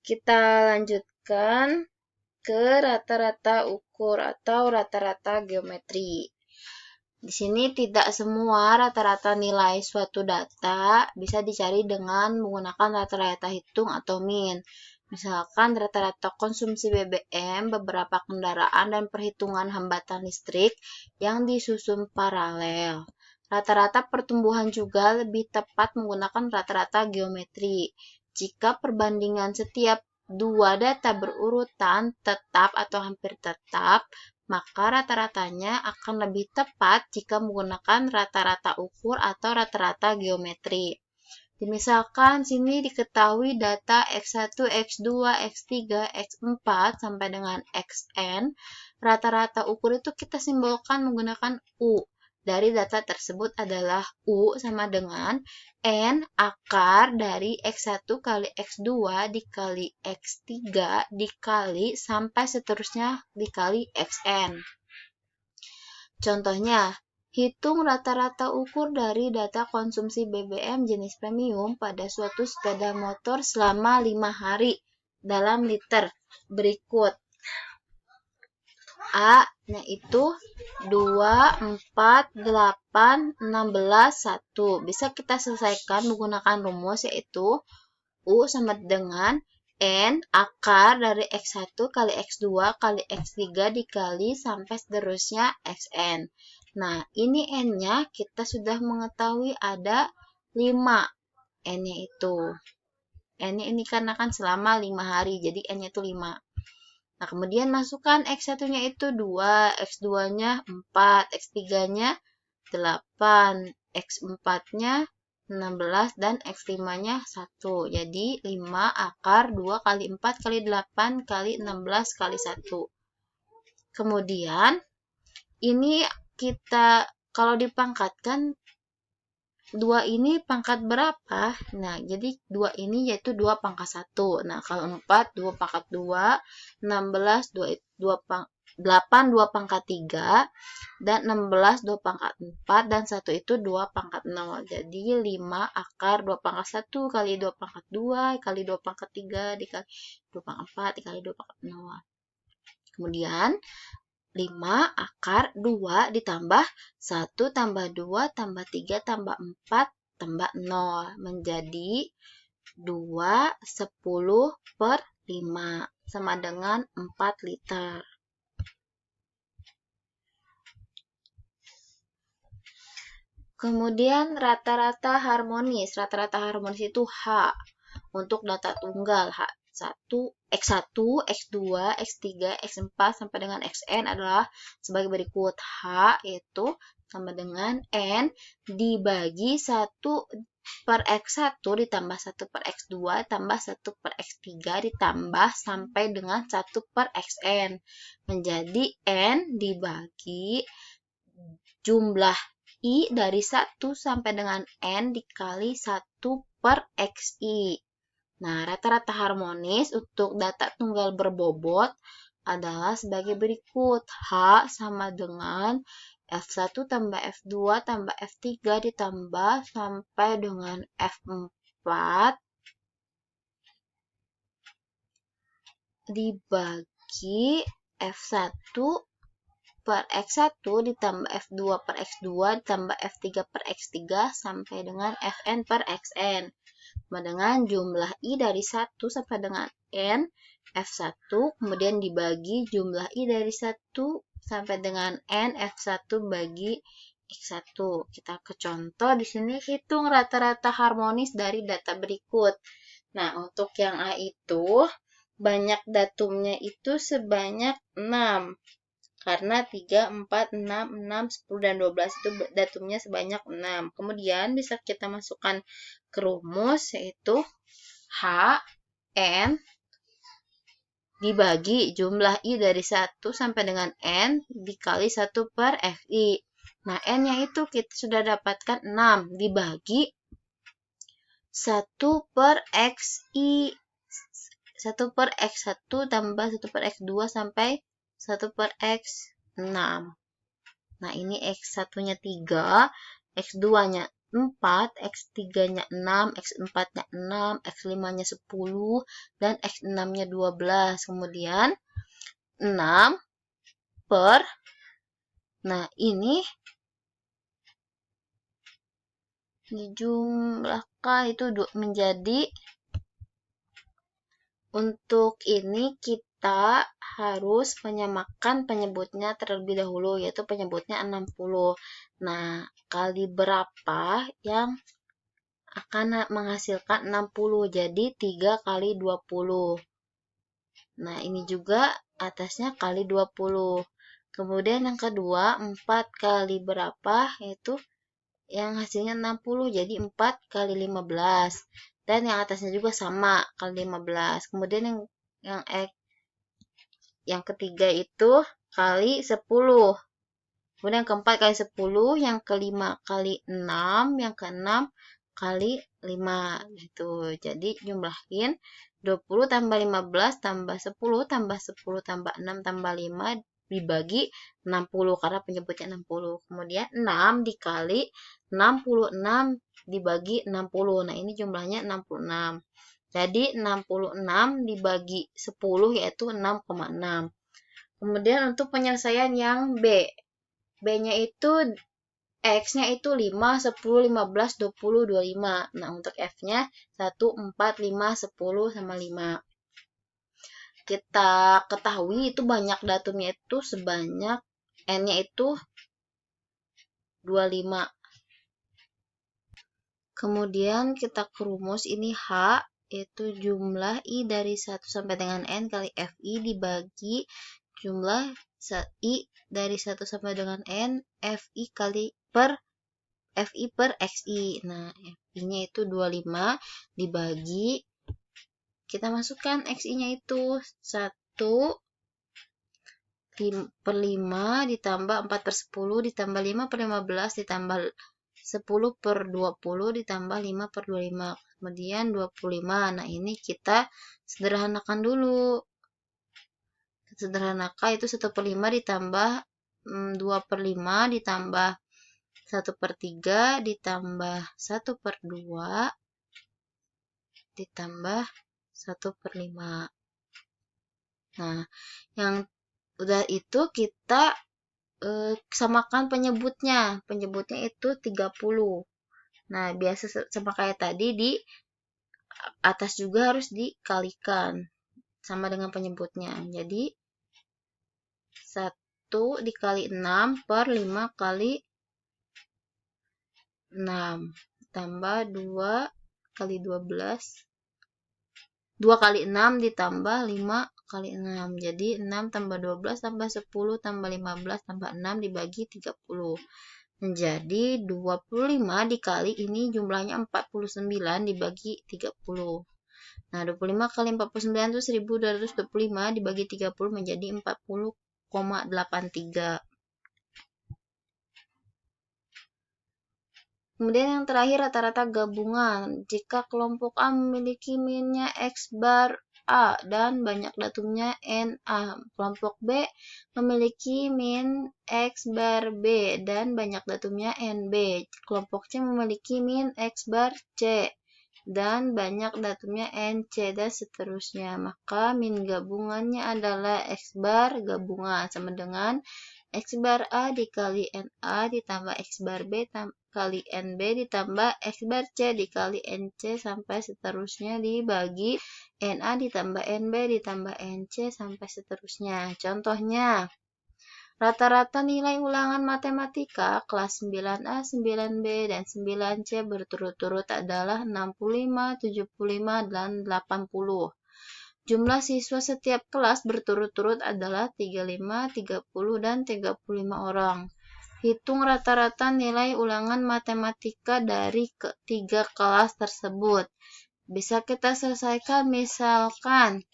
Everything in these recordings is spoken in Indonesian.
Kita lanjutkan ke rata-rata ukur atau rata-rata geometri. Di sini tidak semua rata-rata nilai suatu data bisa dicari dengan menggunakan rata-rata hitung atau min. Misalkan rata-rata konsumsi BBM, beberapa kendaraan, dan perhitungan hambatan listrik yang disusun paralel. Rata-rata pertumbuhan juga lebih tepat menggunakan rata-rata geometri. Jika perbandingan setiap dua data berurutan tetap atau hampir tetap, maka rata-ratanya akan lebih tepat jika menggunakan rata-rata ukur atau rata-rata geometri. Misalkan sini diketahui data X1, X2, X3, X4 sampai dengan Xn. Rata-rata ukur itu kita simbolkan menggunakan U. Dari data tersebut adalah U sama dengan N akar dari X1 kali X2 dikali X3 dikali sampai seterusnya dikali Xn. Contohnya, hitung rata-rata ukur dari data konsumsi BBM jenis premium pada suatu sepeda motor selama 5 hari dalam liter berikut. A, yaitu 2, 4, 8, 16, 1. Bisa kita selesaikan menggunakan rumus yaitu U sama dengan N akar dari X1 kali X2 kali X3 dikali sampai seterusnya Xn. Nah, ini N-nya kita sudah mengetahui ada 5. N-nya itu. N-nya ini karena kan selama 5 hari, jadi N-nya itu 5. Nah, kemudian masukkan X1-nya itu 2, X2-nya 4, X3-nya 8, X4-nya 16, dan X5-nya 1. Jadi, 5 akar 2 kali 4 kali 8 kali 16 kali 1. Kemudian, ini kita kalau dipangkatkan 2 ini pangkat berapa? Nah, jadi 2 ini yaitu 2 pangkat 1. Nah, kalau 4, 2 pangkat 2, 16, 8, 2 pangkat 3, dan 16, 2 pangkat 4, dan 1 itu 2 pangkat 0. Jadi, 5 akar 2 pangkat 1 kali 2 pangkat 2 kali 2 pangkat 3 dikali 2 pangkat 4 dikali 2 pangkat 0. Kemudian, 5 akar 2 ditambah 1 tambah 2 tambah 3 tambah 4 tambah 0 menjadi 2, 10 per 5 sama dengan 4 liter. Kemudian rata-rata harmonis. Rata-rata harmonis itu H untuk data tunggal X1, X2, X3, X4 sampai dengan Xn adalah sebagai berikut. H yaitu sama dengan N dibagi 1 per X1 ditambah 1 per X2 tambah 1 per X3 ditambah sampai dengan 1 per Xn menjadi N dibagi jumlah I dari 1 sampai dengan N dikali 1 per Xi. Nah, rata-rata harmonis untuk data tunggal berbobot adalah sebagai berikut. H sama dengan F1 tambah F2 tambah F3 ditambah sampai dengan F4 dibagi F1 per X1 ditambah F2 per X2 ditambah F3 per X3 sampai dengan Fn per Xn. Sama dengan jumlah I dari 1 sampai dengan N F1 kemudian dibagi jumlah I dari 1 sampai dengan N F1 bagi X1. Kita ke contoh di sini hitung rata-rata harmonis dari data berikut. Nah, untuk yang A itu banyak datumnya itu sebanyak 6. Karena 3, 4, 6, 6, 10, dan 12 itu datumnya sebanyak 6. Kemudian bisa kita masukkan ke rumus yaitu H, N dibagi jumlah I dari 1 sampai dengan N dikali 1 per Fi. Nah, N-nya itu kita sudah dapatkan 6 dibagi 1 per Xi. 1 per X1 tambah 1 per X2 sampai 1 per X6. Nah, ini X1-nya 3, X2-nya 4, X3-nya 6, X4-nya 6, X5-nya 10, dan X6-nya 12. Kemudian 6 per, nah ini dijumlahkan itu menjadi, untuk ini kita harus menyamakan penyebutnya terlebih dahulu, yaitu penyebutnya 60. Nah, kali berapa yang akan menghasilkan 60? Jadi 3 kali 20. Nah, ini juga atasnya kali 20. Kemudian yang kedua, 4 kali berapa? Yaitu yang hasilnya 60. Jadi 4 kali 15. Dan yang atasnya juga sama, kali 15. Kemudian yang ketiga itu kali 10. Kemudian yang keempat kali 10, yang kelima kali 6, yang keenam kali 5. Gitu. Jadi jumlahin 20 tambah 15 tambah 10 tambah 10 tambah 6 tambah 5 dibagi 60 karena penyebutnya 60. Kemudian 6 dikali 66 dibagi 60. Nah, ini jumlahnya 66. Jadi 66 dibagi 10 yaitu 6,6. Kemudian untuk penyelesaian yang B. B-nya itu X-nya itu 5, 10, 15, 20, 25. Nah, untuk F-nya 1, 4, 5, 10, sama 5. Kita ketahui itu banyak datumnya itu sebanyak N-nya itu 25. Kemudian kita kerumus ini H, yaitu jumlah I dari 1 sampai dengan N kali FI dibagi jumlah I dari 1 sampai dengan N FI per XI. Nah, FI-nya itu 25 dibagi, kita masukkan XI-nya itu 1 per 5 ditambah 4 per 10 ditambah 5 per 15 ditambah 10 per 20 ditambah 5 per 25. Kemudian 25. Nah, ini kita sederhanakan dulu. Sederhanakan itu 1 per 5 ditambah 2 per 5 ditambah 1 per 3 ditambah 1 per 2 ditambah 1 per 5. Nah, yang udah itu kita samakan penyebutnya. Penyebutnya itu 30. Nah, biasa sama kayak tadi, di atas juga harus dikalikan sama dengan penyebutnya. Jadi 1 dikali 6 per 5 kali 6 tambah 2 kali 12, 2 kali 6 ditambah 5 kali 6. Jadi 6 tambah 12 tambah 10 tambah 15 tambah 6 dibagi 30. Menjadi 25 dikali ini jumlahnya 49 dibagi 30. Nah, 25 kali 49 itu 1225 dibagi 30 menjadi 40,83. Kemudian yang terakhir rata-rata gabungan. Jika kelompok A memiliki min-nya X bar A dan banyak datumnya NA. Kelompok B memiliki min X bar B dan banyak datumnya NB. Kelompok C memiliki min X bar C dan banyak datumnya NC dan seterusnya. Maka min gabungannya adalah X bar gabungan sama dengan X bar A dikali NA ditambah X bar B kali NB ditambah X bar C dikali NC sampai seterusnya dibagi NA ditambah NB ditambah NC sampai seterusnya. Contohnya, rata-rata nilai ulangan matematika kelas 9A, 9B, dan 9C berturut-turut adalah 65, 75, dan 80. Jumlah siswa setiap kelas berturut-turut adalah 35, 30, dan 35 orang. Hitung rata-rata nilai ulangan matematika dari ketiga kelas tersebut. Bisa kita selesaikan, misalkan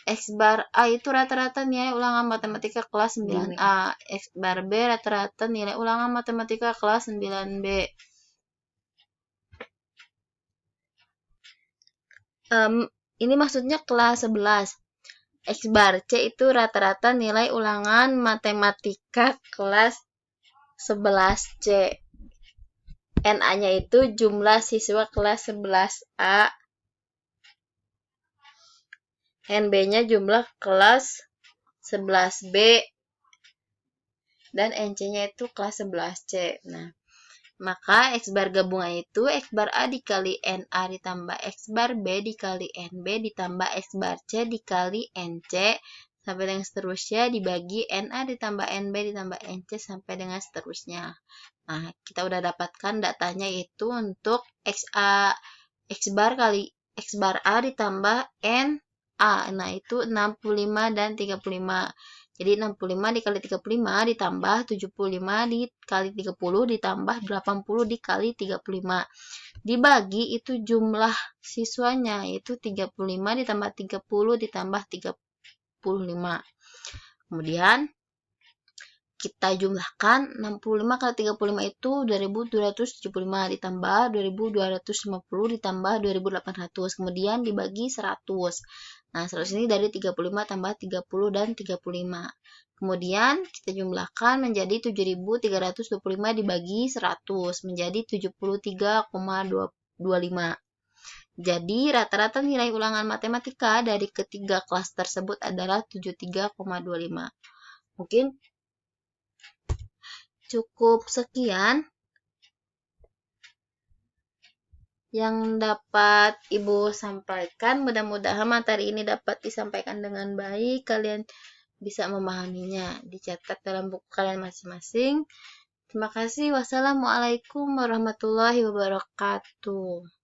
X bar A itu rata-rata nilai ulangan matematika kelas 9A. X bar B rata-rata nilai ulangan matematika kelas 9B. Ini maksudnya kelas 11. X bar C itu rata-rata nilai ulangan matematika kelas 11C. NA-nya itu jumlah siswa kelas 11A. NB-nya jumlah kelas 11B. Dan NC-nya itu kelas 11C. Nah, maka X bar gabungan itu X bar A dikali NA ditambah X bar B dikali NB ditambah X bar C dikali NC sampai dengan seterusnya dibagi NA ditambah NB ditambah NC sampai dengan seterusnya. Nah, kita udah dapatkan datanya itu untuk X bar kali X bar A ditambah NA. Nah, itu 65 dan 35. Jadi 65 dikali 35 ditambah 75 dikali 30 ditambah 80 dikali 35. Dibagi itu jumlah siswanya, yaitu 35 ditambah 30 ditambah 35. Kemudian kita jumlahkan 65 kali 35 itu 2275 ditambah 2250 ditambah 2800. Kemudian dibagi 100. Nah, 100 ini dari 35 tambah 30 dan 35. Kemudian kita jumlahkan menjadi 7325 dibagi 100 menjadi 73,25. Jadi rata-rata nilai ulangan matematika dari ketiga kelas tersebut adalah 73,25. Mungkin cukup sekian yang dapat Ibu sampaikan. Mudah-mudahan materi ini dapat disampaikan dengan baik. Kalian bisa memahaminya. Dicatat dalam buku kalian masing-masing. Terima kasih. Wassalamualaikum warahmatullahi wabarakatuh.